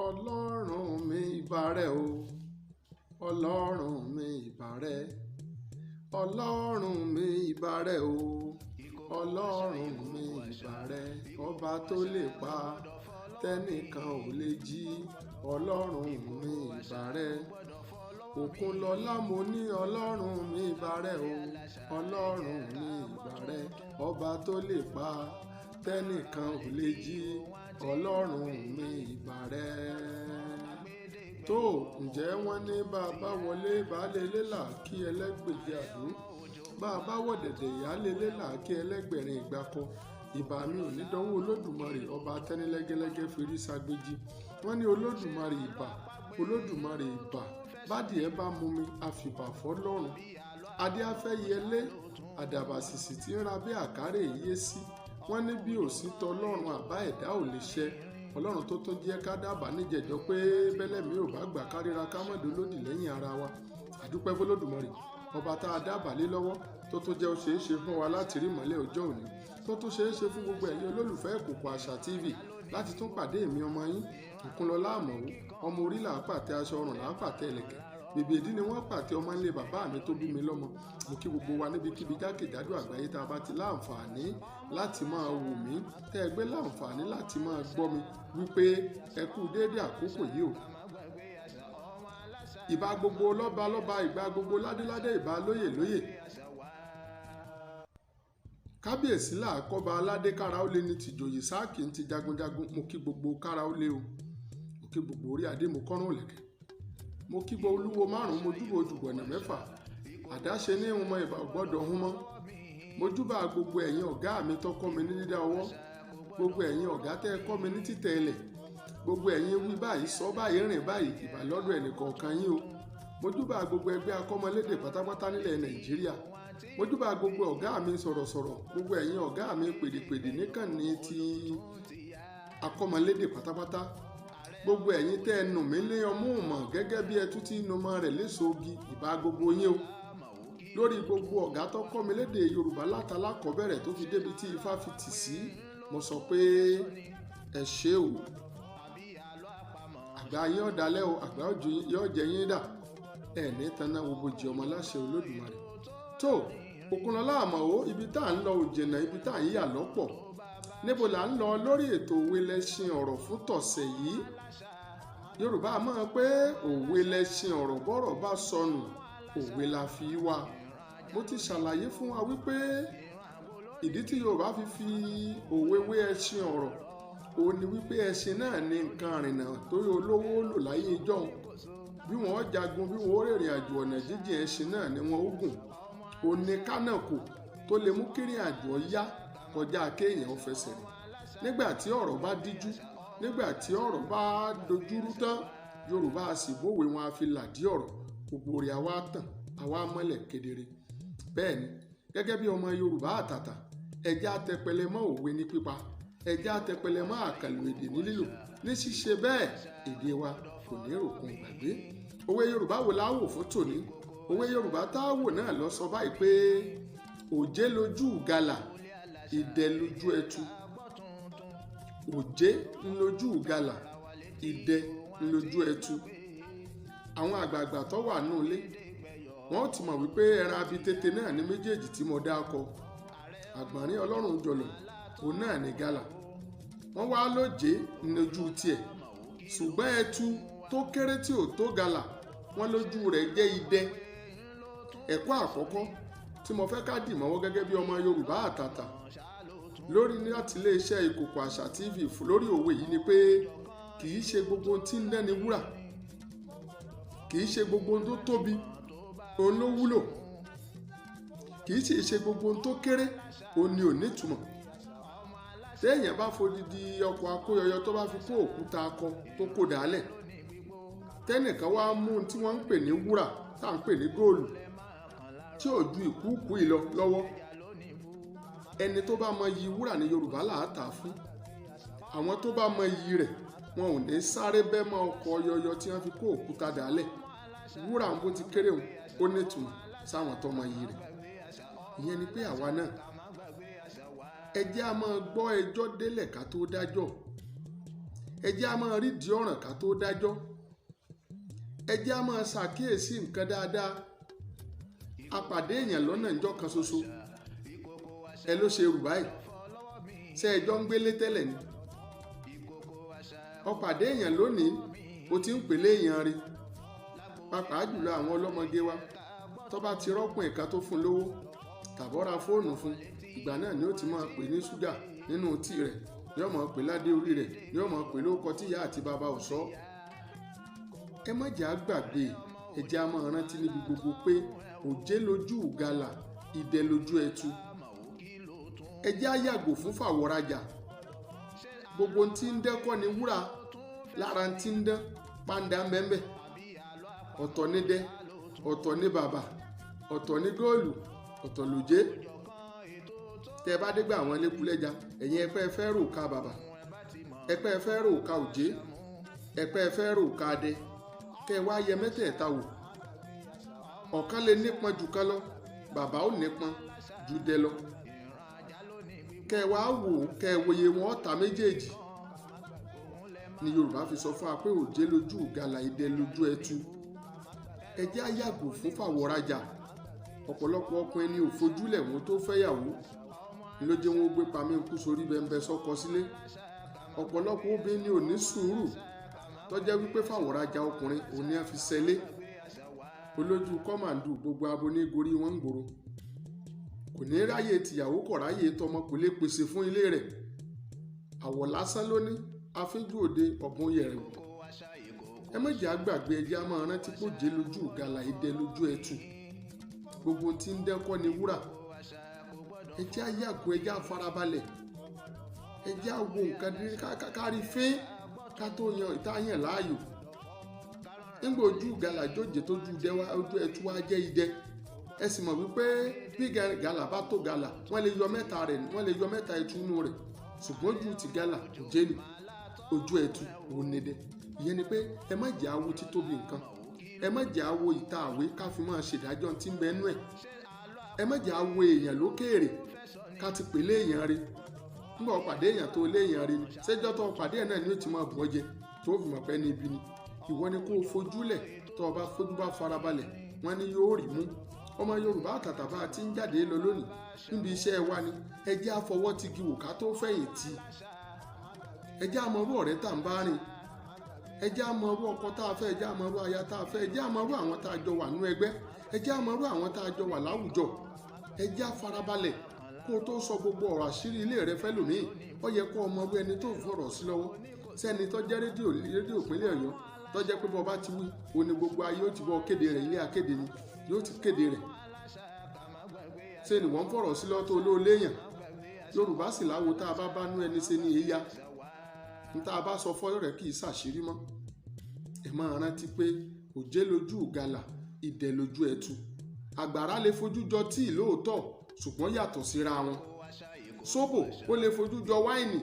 ọlọ́run mi ìbà rẹ o ọlọ́run mi ìbà rẹ ọlọ́run mi ìbà rẹ o ọlọ́run mi ìbà rẹ ọba tó lè pa tẹ́nìkan ò lè jí ọlọ́run mi ìbà rẹ òkun lọlá mo ní ọlọ́run mi ìbà rẹ o ọlọ́run mi ìbà rẹ ọba tó lè pa tẹ́nìkan ò lè jí ọlọ́run mi ìbà rẹ. tó ǹjẹ́ wọ́n ní bá a bá wọlé baálé ilé là kí ẹlẹ́gbẹ̀jì àdó bá a bá wọ̀ dẹ̀dẹ̀ ìyáálé ilé là kí ẹlẹ́gbẹ̀rin ìgbà kọ ìbà mi ò ní dánwò olódùmarè ọba tẹ́nilẹ́gẹ́lẹ́gẹ́ fèrè ságbéjì wọ́n ní olódùmarè ìbà olódùmarè ìbà bádìẹ bá mú mi àfìbà fọ́lọ́run adé afẹ́yẹlé àdàbà sìsì tí ń ra bí àkárè yé sí wọ́n ní bí òsì tọlọ́run àbá ẹ̀dá ò lè ṣẹ ọlọ́run tó tó jẹ́ ká dábàá níjẹ̀jọ́ pé bẹ́lẹ́mì ò bá gbà káríra ká mọ̀ dolódì lẹ́yìn ara wa àdúpẹ́ fọlọ́dùmarè ọba tá a dábàá lé lọ́wọ́ tó tó jẹ́ ó ṣeé ṣe fún wa láti rí ìmọ́lẹ̀ ọjọ́ òní tó tó ṣeé ṣe fún gbogbo ẹ̀yin olólùfẹ́ Ìkòkò Àṣà TV láti tún pàdé èmi ọmọ yín Ìkúnlọlá Àmọ̀wó ọmọ orí là á pàtẹ aṣọ ọrùn là á pàtẹ ẹlẹ̀kẹ̀ bèbè ìdí ni wọ́n pàtẹ ọmọ ńlẹ̀ bàbá mi tó bí mi lọ́mọ mo kí gbogbo wa níbikíbi jákèjádò àgbáyé tá a bá ti láǹfààní láti máa wò mí tẹ́ ẹ gbé láǹfààní láti máa gbọ́ mi wípé ẹ kú déédéé àkókò yìí o. ìbà gbogbo lọ́ba lọ́ba ìbà gbogbo ládéládé ìbà lóyè lóyè kábíyèsí làákọ́ba aládé kára ó lé ní tìjòyè sáàkì ní ti jagunjagun mo kí gbogbo kára ó lé o mo kí gbogbo orí adé mo kọ́rùn òlẹ̀kẹ̀ mo kí gbogbo olúwo márùn mo júbọ ojúbọ̀nà mẹ́fà àdáṣe ní ìhun mọ ìbà ògbọ́dọ̀ hún mọ́ mo júbà gbogbo ẹ̀yin ọ̀gá mi tó kọ́ mi ní dídá ọwọ́ gbogbo ẹ̀yin ọ̀gá tẹ́ ẹ kọ́ mi ní títẹ̀ ẹlẹ̀ gbogbo ẹ̀yin wí báyìí sọ báyìí rìn báyìí ìbà lọ́dọ̀ ẹnìkọ̀ọ̀kan yín o mo júbà gbogbo ẹgbẹ́ akọ́mọlédè pátápátá nílẹ̀ Nàìjíríà mo júbà gbogbo ọ̀gá mi sọ̀rọ̀sọ̀rọ̀ gbogbo ẹ̀yin ọ̀gá mi pèdèpèdè níkànnì ti akọ́mọlédè pátápátá gbogbo ẹ̀yin tẹ́ ẹ nù mí lé ọmú mọ̀ gẹ́gẹ́ bí ẹtú tí numọ rẹ̀ léṣogi ìbà gbogbo yín o lórí gbogbo ọ̀gá tó kọ́ mi lédè Yorùbá látalákọ̀ọ́bẹ̀rẹ̀ tó fi débi tí ifá fi tì sí mo sọ pé ẹ ṣé o àgbà yín ọ̀dàlẹ́ o àgbà yóò jẹ yín dà ẹ ní tanná gbogbo ọmọ láṣẹ Olódùmarè tó Òkúnlọlá Àmọ̀wó ibi tá à ń lọ òjìnà ibi tá à ń yà lọ́pọ̀ níbo là ń lọ lórí ètò òwe lẹ́ṣin ọ̀rọ̀ fún tọ̀sẹ̀ yìí Yorùbá mọ̀ pé òwe lẹ́ṣin ọ̀rọ̀ bọ́rọ̀ bá sọnù òwe la fi wá mo ti ṣàlàyé fún wa wípé ìdí tí Yorùbá fi òwe wé ẹṣin ọ̀rọ̀ òun ni wípé ẹṣin náà ní nǹkan àrìnà tó yẹ olówó lò láyé ìjọ́un bí wọ́n jagun bí wọ́n rìnrìn àjò ọ̀nà jíjìn ẹṣin náà ni wọ́n ó gùn òun ni kánàkò tó lè mú kírìn àjò yá kọjá kéèyàn fẹsẹ̀ rìn nígbà tí ọ̀rọ̀ bá díjú nígbà tí ọ̀rọ̀ bá dojúrú tán Yorùbá a sì bówe wọn a fi làdí ọ̀rọ̀ gbogbo rẹ̀ àwa tàn àwa mọ́lẹ̀ kedere bẹ́ẹ̀ ni gẹ́gẹ́ bí ọmọ Yorùbá àtàtà ẹja tẹpẹlẹ mọ́ òwe ní pípa ẹja tẹpẹlẹ mọ́ àkàlù èdè ní lílò ní ṣíṣe bẹ́ẹ̀ èdè wa kò ní ròkun gbàgbé òwe Yorùbá wo la wò fún tòní òwe Yorùbá tá a wò náà lọ sọ báyìí pé òjé lójú ìgalà idẹ lójú ẹtu òjé ńlójú ìgalà idẹ ńlójú ẹtu àwọn àgbààgbà tó wà nù ilé wọn ti mọ̀ wípé ẹran abitete náà ní méjèèjì tí mo dákọ àgbọ̀nrín ọlọ́run jọlọ òun náà ní gàlà wọ́n wá lójé ńlójú tiẹ̀ ṣùgbọ́n ẹtu tó kéré tí ò tó gàlà wọ́n lójú rẹ̀ jẹ́ idẹ ẹ̀kọ́ àkọ́kọ́ tí mo fẹ́ ká dì mọ́wọ́ gẹ́gẹ́ bí ọmọ Yorùbá àtàtà lórí láti iléeṣẹ́ Ìkòkò Àṣà TV lórí òwe yìí ni pé kì í ṣe gbogbo ohun tí ń dẹ́ni wúrà kì í ṣe gbogbo ohun tó tóbi òun ló wúlò kì í ṣe gbogbo ohun tó kéré òun ni ò nítumọ̀ téèyàn bá fodidi ọkọ̀ akóyọyọ tó bá fi kó òkúta akọ tó kó dálẹ̀ tẹ́nìkan wá mú ohun tí wọ́n ń pè ní wúrà tá à ń pè ní góòlù tí ò ju ìkúùkù ìlọ lọ́wọ́ ẹni tó bá mọ iyì wúrà ní Yorùbá là á tà fún àwọn tó bá mọ iyì rẹ̀ wọn ò ní sáré bẹ́ mọ́ ọkọ̀ yọyọ tí wọ́n fi kó òkúta dálẹ̀ wúrà ń bó ti kéré òun ó nítumọ̀ sáwọn tó mọ iyì rẹ̀ ìyẹn ni pé àwa náà ẹ jẹ́ a máa gbọ́ ẹjọ́ délẹ̀ ká tó dájọ́ ẹ jẹ́ á máa rídìí ọ̀ràn ká tó dájọ́, ẹ jẹ́ á máa ṣàkíyèsí nǹkan dáadáa. A pàdé èèyàn lọ́nà ìjọ kan ṣoṣo, ẹ ló ṣe rù báyìí, ṣé ẹjọ́ ń gbélé tẹ́lẹ̀ ni? Ó pàdé èèyàn lónìí, ó ti ń pèlé èèyàn rí, pàápàá jùlọ àwọn ọlọ́mọge wa tó bá ti rọ́pò ẹ̀ka tó fún lówó tàbọ́ra fóònù fún, ìgbà náà ni ó ti máa pè ní ṣúgà nínú tíì rẹ̀, yóò máa pè ládé orí rẹ̀, yóò máa pè lóko tí ìyá àti bàbá ò sọ. Ẹ má jẹ́ á gbàgbé, ẹ jẹ́ á máa rántí níbi gbogbo pé òjé lójú ìgalà, idẹ lójú ẹtu. Ẹ jẹ́ á yàgò fún fàwọ̀rajà. Gbogbo tí ń dẹ́kọ́ ni wúrà, lára tí ń dán pàǹdà mẹ́mbẹ́. Ọ̀tọ̀ ní dẹ, ọ̀tọ̀ ní bàbà, ọ̀tọ̀ ní góòlù, ọ̀tọ̀ lòjé. Tẹ bá dé gbà àwọn elékúlẹ́ja, ẹ̀yin ẹ̀pẹ́ fẹ́ rò ká bàbà, ẹ̀pẹ́ fẹ́ rò ká òjé, ẹ̀pẹ́ fẹ́ rò ká adẹ. Kẹ wá yẹ mẹ́tẹ̀ẹ̀ta wò. Ọ̀kan lè nípọn jù kan lọ, bàbá ò nípọn jù dẹ lọ. Kẹ wá wò, kẹ wòye wọn ọ̀tá méjèèjì. Ni Yorùbá fi sọ fún wa pé òjé lójú ìgalà, idẹ lójú ẹtu. Ẹ jẹ́ á yàgò fún fàwọ̀rajà. Ọ̀pọ̀lọpọ̀ ọkùnrin ni ò fojúlẹ̀ wọn tó fẹ́yàwó, ló jẹ́ wọn ó gbé pamí kú sórí bẹ́ńbẹ́ sọ́kọ sílé. Ọ̀pọ̀lọpọ̀ obìnrin ni ò ní sùúrù, tó jẹ́ wípé fàwọ̀rajà ọkùnrin òní á fi ṣẹlé. Olójú kọ́màndù gbogbo abo ní gorí wọn ń gbòòrò. Kò ní ráyè tìyàwó, kò ráyè tọmọ, kò lè pèsè fún ilé rẹ̀. Àwọ̀ lásán ló ní, afínjú òde ọ̀gbun yẹ̀rẹ̀ wò. Ẹ má jẹ́ á gbàgbé, ẹ jẹ́ á máa rántí pé òjé lójú ìgalà, idẹ lójú ẹtu. Gbogbo tí ń dẹ́kọ́ ni wúrà. Ẹ jẹ́ á yàgò, ẹ jẹ́ á farabalẹ̀. Ẹ jẹ́ á wo nǹkan kárí fín ká tó yan ìtayàn láàyò. Nígbà ojú ìgalà jóje tójú ojú ẹtu wá jẹ́ idẹ. Ẹ sì mọ̀ wípé bí ìgalà bá tó galà, wọ́n lè yọ mẹ́ta ẹtu nù rẹ̀. Ṣùgbọ́n ojú ti galà òjé ni, ojú ẹtu òun ni dẹ. Ìyẹn ni pé ẹ má jẹ́ á wo títóbi nǹkan, ẹ má jẹ́ á wo ìta àwé ká fi máa ṣèdájọ́ tí ń bẹ nú ẹ̀. Ẹ má jẹ́ á wo èèyàn lókèèrè ká ti pèlé èèyàn rí. Nígbà ó pàdé èèyàn tó lé èèyàn rí ni, ṣéjọ́ tó pàdé ẹ̀ náà ni ó ti máa bù ọ́ jẹ tó fi mọ̀ pé ní ibi ni. Ìwọ ni kó o fojúlẹ̀, tó o bá fojú bá farabalẹ̀, wọ́n ní yóò rí mú. Ọmọ Yorùbá àtàtà bá ti ń jáde lọ lónìí níbi iṣẹ́ wa ni, ẹ jẹ́ á fọwọ́ tigi wò ká tó fẹ̀yìntì. Ẹ jẹ́ á mọ irú ọ̀rẹ́ tá ń bá rìn, ẹ jẹ́ á mọ irú ọkọ tá a fẹ́, ẹ jẹ́ á mọ irú aya tá a fẹ́, ẹ jẹ́ á mọ irú àwọn tá a jọ wà nú ẹgbẹ́, ẹ jẹ́ á mọ irú àwọn tá a jọ wà láwùjọ. Ẹ jẹ́ á farabalẹ̀ kó o tó sọ gbogbo ọ̀rọ̀ àṣírí ilé rẹ fẹ́ lòmíì. Ó yẹ kó o mọ irú ẹni tó ń fọ̀rọ̀ sí lọ́wọ́. Sẹ́ni tó jẹ́ rédíò ìpínlẹ̀ Ọ̀yọ́, tó jẹ́ pé bọ́ bá ti wí, ó ní gbogbo ayé ó ti bọ́ kéde rẹ̀, ilé akéde ni yóò ti kéde rẹ̀. Ṣé ni wọ́n ń fọ̀rọ̀ sí lọ́tọ̀ olóòléyàn? Yorùbá sì láwo tá a bá bá nú ẹni ṣe ní èyá. Ní tá a bá sọ fọ́rọ̀ rẹ̀ kì í ṣàṣírí mọ́. Ẹ máa rántí pé òjé lójú ìgalà, idẹ lójú ẹtu. Àgbàrá lè fojú jọ tíì lóòótọ́, ṣùgbọ́n yàtọ̀ síra wọn. Sóbò ó lè fojú jọ wáìnì,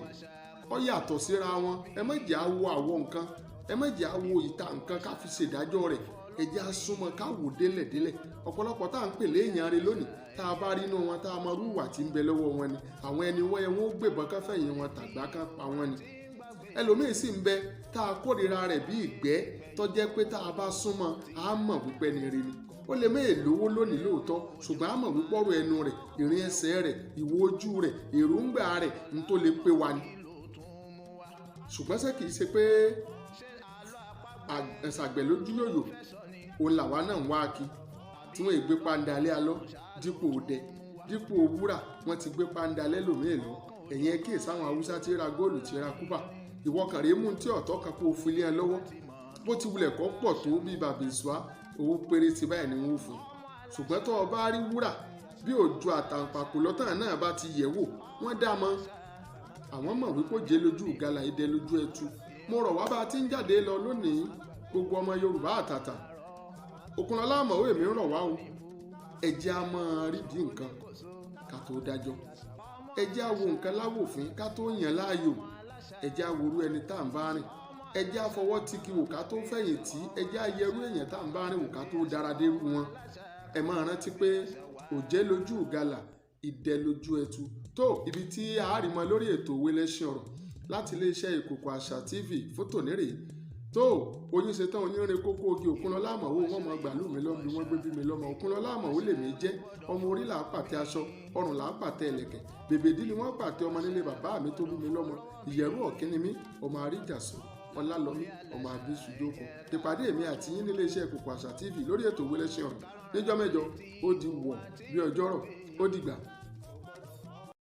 ó yàtọ̀ síra wọn. Ẹ má jẹ́ á wo àwọ̀ nǹkan, ẹ má jẹ́ á wo ìta nǹkan ká fi ṣèdájọ́ rẹ̀. Ẹ jẹ́ á súnmọ́ ká wò délẹ̀délẹ̀. Ọ̀pọ̀lọpọ̀ tá à ń pèlé èèyàn rẹ̀ lónìí, tá a bá rí inú wọn tá a mọ irú ìwà tí ń bẹ lọ́wọ́ wọn ni. Àwọn ẹni wọ́n yẹ wọ́n ó gbébọn kán fẹ̀yìn wọn tàgbá kán pa wọ́n ni. Ẹlòmíín sì ń bẹ tá a kórìíra rẹ̀ bí ìgbẹ́, tó jẹ́ pé tá a bá súnmọ́ á mọ̀ wípé ni rí ni. Ó lè méè lówó lónìí lóòótọ́, ṣùgbọ́n á mọ̀ wípé ọ̀rọ̀ ẹnu rẹ̀, ìrìn ẹsẹ̀ rẹ̀, ìwo ojú rẹ̀, èròǹgbà rẹ̀ ń tó lè pé wa ni. Ṣùgbọ́n ṣé kìí ṣe pé àṣàgbẹ̀ lójú yòyò òun làwa náà ń wá kí, tí wọ́n gbé pàǹdálẹ́ alọ́ dípò òdẹ, dípò wúrà wọ́n ti gbé pàǹdálẹ́ lòmíì lọ. Ẹ̀yin ẹ kíyèsí àwọn Haúsá tí ra góòlù tí ra kúpà. Ìwọ kàn rèé mú tí ọ̀tọ̀ kan kó o fi lé ẹ lọ́wọ́. Bó ti wulẹ̀ kọ́ pọ̀ tó bí bàbá ìṣúá, owó péréte báyìí ni wọ́n fún. Ṣùgbọ́n tó o bá rí wúrà bí òjò àtàǹpàkò lọ́tàn náà bá ti yẹ̀ wò, wọ́n dá mọ́. Àwọn mọ̀ wípé òjé lójú ìgalà, idẹ lójú ẹtu. Mo rọ̀ wá bá a ti ń jáde lọ lónìí, gbogbo ọmọ Yorùbá àtàtà. Òkunlọ́lá àmọ̀wé mi ń rọ̀ wá o. Ẹ jẹ́ á máa rídìí nǹkan ká tó dájọ́. Ẹ jẹ́ á wo nǹkan láwòfín ká tó yàn láàyò. Ẹ jẹ́ á worú ẹni tá à ń bá rìn. Ẹ jẹ́ á fọwọ́ tiki wò ká tó fẹ̀yìntì. Ẹ jẹ́ á yẹrú èèyàn tá à ń bá rìn wò ká tó dára dérú wọn. Ẹ máa rántí pé òjé lójú ìgalà, idẹ lójú ẹtu. Tó ibi tí a rí mọ lórí ètò òwe lẹ́ṣin ọ̀rọ̀ láti iléeṣẹ́ ìkòkò àṣà TV fún tònírè tó oyin ṣetán onírin kókó ogi Òkúnlọ́lá àmọ̀wó wọn mọ̀ gbàlú mi lọ́mọ bí wọ́n gbé bí mi lọ́mọ Òkúnlọ́lá àmọ̀wó lèmi jẹ́ ọmọ orí là á pàtẹ aṣọ ọrùn là á pàtẹ ẹlẹ̀kẹ̀ bèbèdí ni wọ́n pàtẹ ọmọ nílé bàbá mi tó bí mi lọ́mọ ìyẹ̀rú ọ̀kíní mi ọmọ àríjàsọ ọlálọ́mí ọmọ àbísùdókọ ìpàdé mi àti yín nílé iṣẹ́ ìkòkò àṣà TV lórí ètò Òwe Lẹ́ṣin Ọ̀rọ̀ níjọ́ mẹ́jọ ó di wọ̀ bí ọjọ́rọ̀ ó dìgbà.